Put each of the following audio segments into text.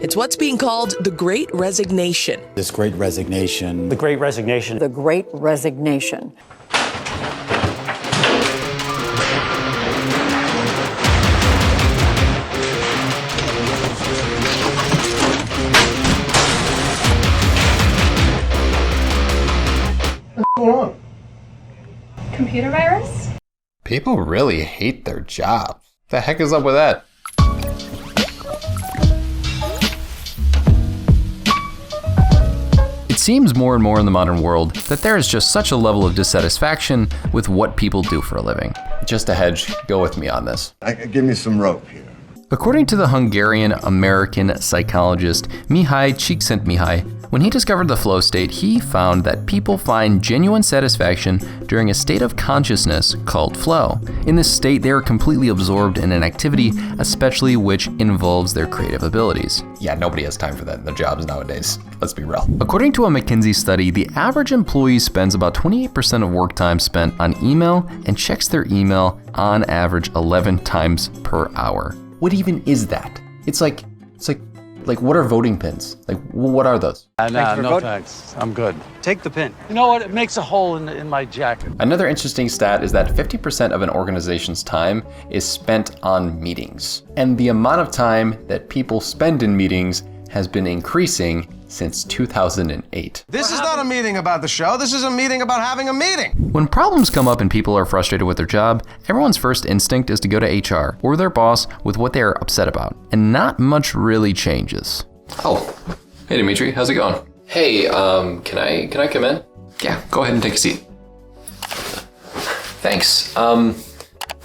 It's what's being called the Great Resignation. This Great Resignation. The Great Resignation. The Great Resignation. What's going on? Computer virus? People really hate their jobs. The heck is up with that? It seems more and more in the modern world that there is just such a level of dissatisfaction with what people do for a living. Just a hedge, go with me on this. Give me some rope here. According to the Hungarian-American psychologist Mihaly Csikszentmihalyi, when he discovered the flow state, he found that people find genuine satisfaction during a state of consciousness called flow. In this state, they are completely absorbed in an activity, especially which involves their creative abilities. Yeah, nobody has time for that in their jobs nowadays. Let's be real. According to a McKinsey study, the average employee spends about 28% of work time spent on email and checks their email on average 11 times per hour. What even is that? It's like what are voting pins? Like, what are those? No thanks. I'm good. Take the pin. You know what? It makes a hole in my jacket. Another interesting stat is that 50% of an organization's time is spent on meetings. And the amount of time that people spend in meetings has been increasing since 2008. This is not a meeting about the show. This is a meeting about having a meeting. When problems come up and people are frustrated with their job, everyone's first instinct is to go to HR or their boss with what they are upset about. And not much really changes. Oh, hey Dimitri, how's it going? Hey, can I come in? Yeah, go ahead and take a seat. Thanks. To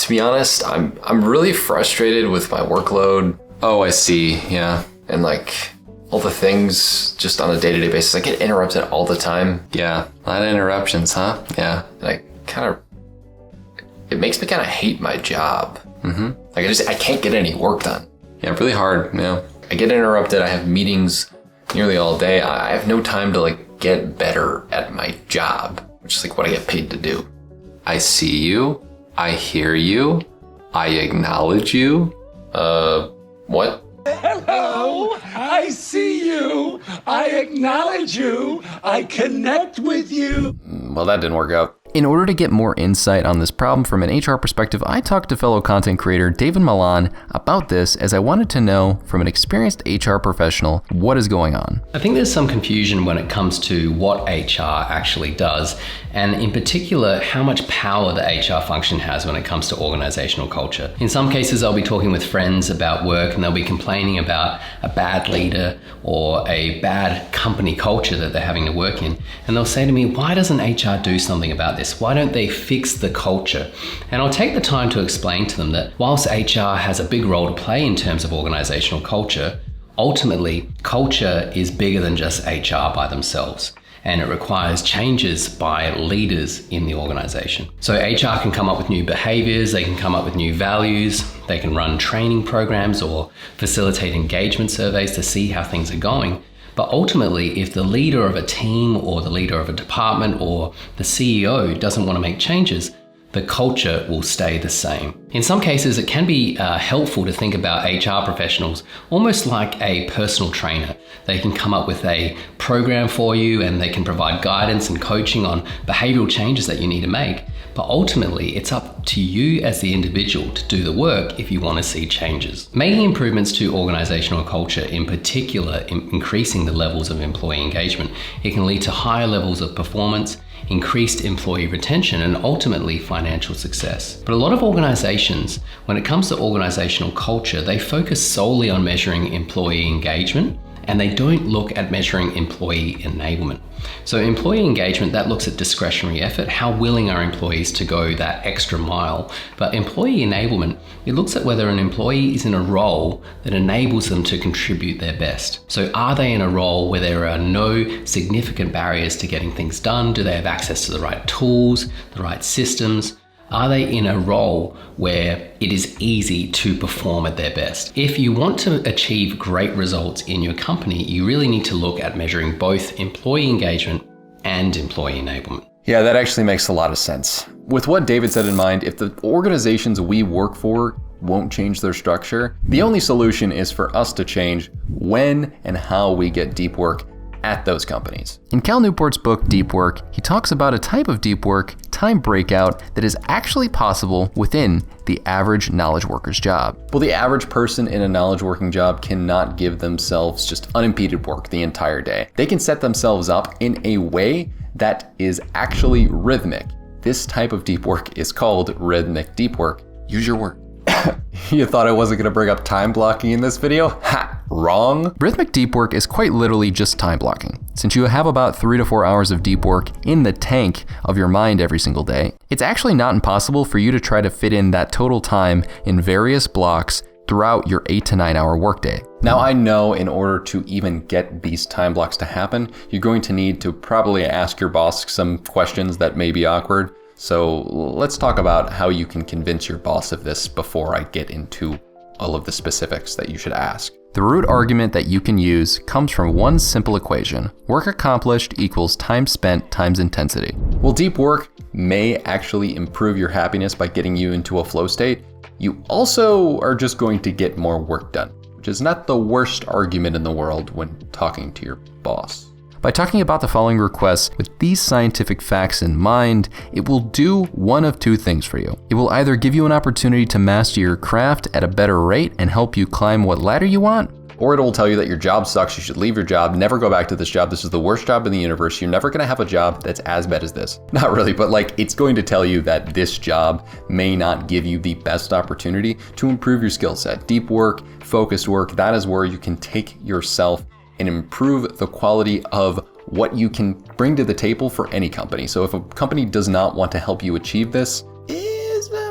be honest, I'm really frustrated with my workload. Oh, I see, yeah. And all the things just on a day-to-day basis. I get interrupted all the time. Yeah, a lot of interruptions, huh? Yeah, and it makes me kind of hate my job. I can't get any work done. Yeah, really hard, you know. I get interrupted, I have meetings nearly all day. I have no time to get better at my job, which is what I get paid to do. I see you, I hear you, I acknowledge you. What? Hello, I see you, I acknowledge you, I connect with you. Well, that didn't work out. In order to get more insight on this problem from an HR perspective, I talked to fellow content creator David Milan about this, as I wanted to know from an experienced HR professional what is going on. I think there's some confusion when it comes to what HR actually does, and in particular, how much power the HR function has when it comes to organizational culture. In some cases, I'll be talking with friends about work and they'll be complaining about a bad leader or a bad company culture that they're having to work in. And they'll say to me, why doesn't HR do something about this? Why don't they fix the culture? And I'll take the time to explain to them that whilst HR has a big role to play in terms of organizational culture, ultimately, culture is bigger than just HR by themselves. And it requires changes by leaders in the organization. So HR can come up with new behaviors, they can come up with new values, they can run training programs or facilitate engagement surveys to see how things are going. But ultimately, if the leader of a team or the leader of a department or the CEO doesn't want to make changes, the culture will stay the same. In some cases, it can be helpful to think about HR professionals almost like a personal trainer. They can come up with a program for you and they can provide guidance and coaching on behavioral changes that you need to make. But ultimately, it's up to you as the individual to do the work if you want to see changes. Making improvements to organizational culture, in particular, increasing the levels of employee engagement, it can lead to higher levels of performance, increased employee retention, and ultimately financial success. But a lot of organizations, when it comes to organizational culture, they focus solely on measuring employee engagement and they don't look at measuring employee enablement. So employee engagement, that looks at discretionary effort, how willing are employees to go that extra mile. But employee enablement, it looks at whether an employee is in a role that enables them to contribute their best. So are they in a role where there are no significant barriers to getting things done? Do they have access to the right tools, the right systems? Are they in a role where it is easy to perform at their best? If you want to achieve great results in your company, you really need to look at measuring both employee engagement and employee enablement. Yeah, that actually makes a lot of sense. With what David said in mind, if the organizations we work for won't change their structure. The only solution is for us to change when and how we get deep work at those companies. In Cal Newport's book, Deep Work, he talks about a type of deep work, time breakout, that is actually possible within the average knowledge worker's job. Well, the average person in a knowledge working job cannot give themselves just unimpeded work the entire day. They can set themselves up in a way that is actually rhythmic. This type of deep work is called rhythmic deep work. Use your word. You thought I wasn't gonna bring up time blocking in this video? Ha! Wrong. Rhythmic deep work is quite literally just time blocking. Since you have about 3 to 4 hours of deep work in the tank of your mind every single day, it's actually not impossible for you to try to fit in that total time in various blocks throughout your 8 to 9 hour workday. Now I know in order to even get these time blocks to happen, you're going to need to probably ask your boss some questions that may be awkward. So let's talk about how you can convince your boss of this before I get into all of the specifics that you should ask. The root argument that you can use comes from one simple equation. Work accomplished equals time spent times intensity. Well, deep work may actually improve your happiness by getting you into a flow state. You also are just going to get more work done, which is not the worst argument in the world when talking to your boss. By talking about the following requests with these scientific facts in mind, it will do one of two things for you. It will either give you an opportunity to master your craft at a better rate and help you climb what ladder you want, or it will tell you that your job sucks, you should leave your job, never go back to this job, this is the worst job in the universe, you're never gonna have a job that's as bad as this. Not really, but like it's going to tell you that this job may not give you the best opportunity to improve your skill set. Deep work, focused work, that is where you can take yourself and improve the quality of what you can bring to the table for any company. So if a company does not want to help you achieve this,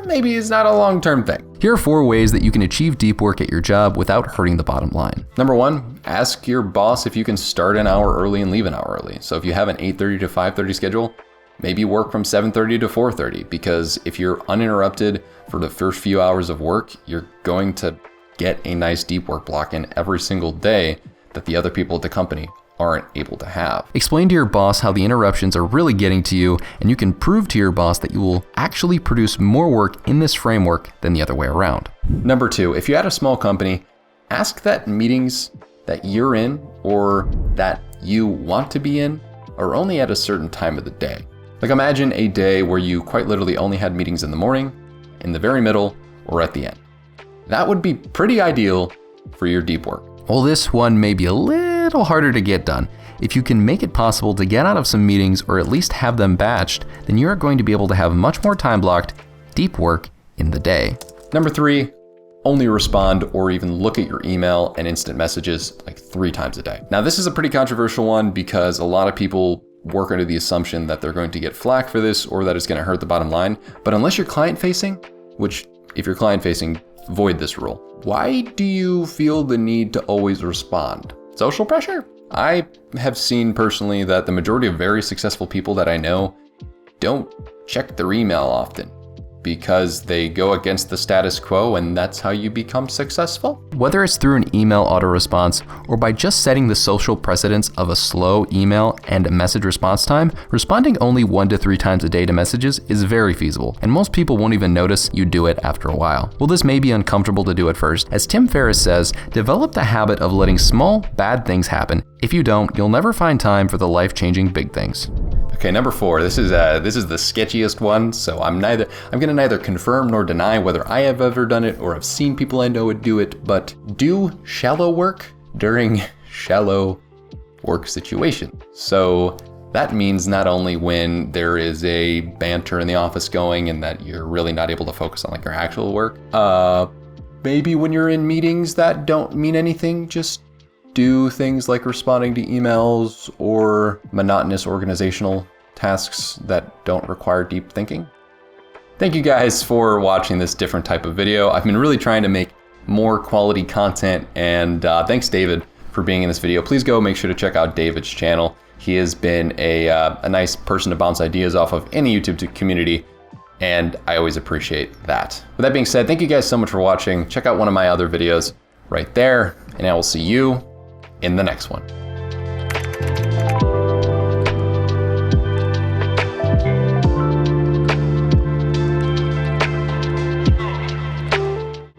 maybe it's not a long-term thing. Here are 4 ways that you can achieve deep work at your job without hurting the bottom line. Number 1, ask your boss if you can start an hour early and leave an hour early. So if you have an 8:30 to 5:30 schedule, maybe work from 7:30 to 4:30, because if you're uninterrupted for the first few hours of work, you're going to get a nice deep work block in every single day that the other people at the company aren't able to have. Explain to your boss how the interruptions are really getting to you, and you can prove to your boss that you will actually produce more work in this framework than the other way around. Number 2, if you're at a small company, ask that meetings that you're in or that you want to be in are only at a certain time of the day. Like imagine a day where you quite literally only had meetings in the morning, in the very middle, or at the end. That would be pretty ideal for your deep work. Well, this one may be a little harder to get done. If you can make it possible to get out of some meetings or at least have them batched, then you are going to be able to have much more time blocked deep work in the day. Number 3, only respond or even look at your email and instant messages like 3 times a day. Now, this is a pretty controversial one because a lot of people work under the assumption that they're going to get flack for this or that it's going to hurt the bottom line. But unless you're client facing, which if you're client facing, void this rule. Why do you feel the need to always respond? Social pressure? I have seen personally that the majority of very successful people that I know don't check their email often because they go against the status quo, and that's how you become successful. Whether it's through an email auto-response or by just setting the social precedence of a slow email and message response time, responding only 1 to 3 times a day to messages is very feasible, and most people won't even notice you do it after a while. Well, this may be uncomfortable to do at first. As Tim Ferriss says, develop the habit of letting small, bad things happen. If you don't, you'll never find time for the life-changing big things. Okay, number 4. This is the sketchiest one, so I'm gonna neither confirm nor deny whether I have ever done it or have seen people I know would do it, but do shallow work during shallow work situations. So that means not only when there is a banter in the office going and that you're really not able to focus on like your actual work. Maybe when you're in meetings that don't mean anything, just do things like responding to emails or monotonous organizational tasks that don't require deep thinking. Thank you guys for watching this different type of video. I've been really trying to make more quality content, and thanks David for being in this video. Please go make sure to check out David's channel. He has been a nice person to bounce ideas off of in the YouTube community, and I always appreciate that. With that being said, thank you guys so much for watching. Check out one of my other videos right there, and I will see you in the next one.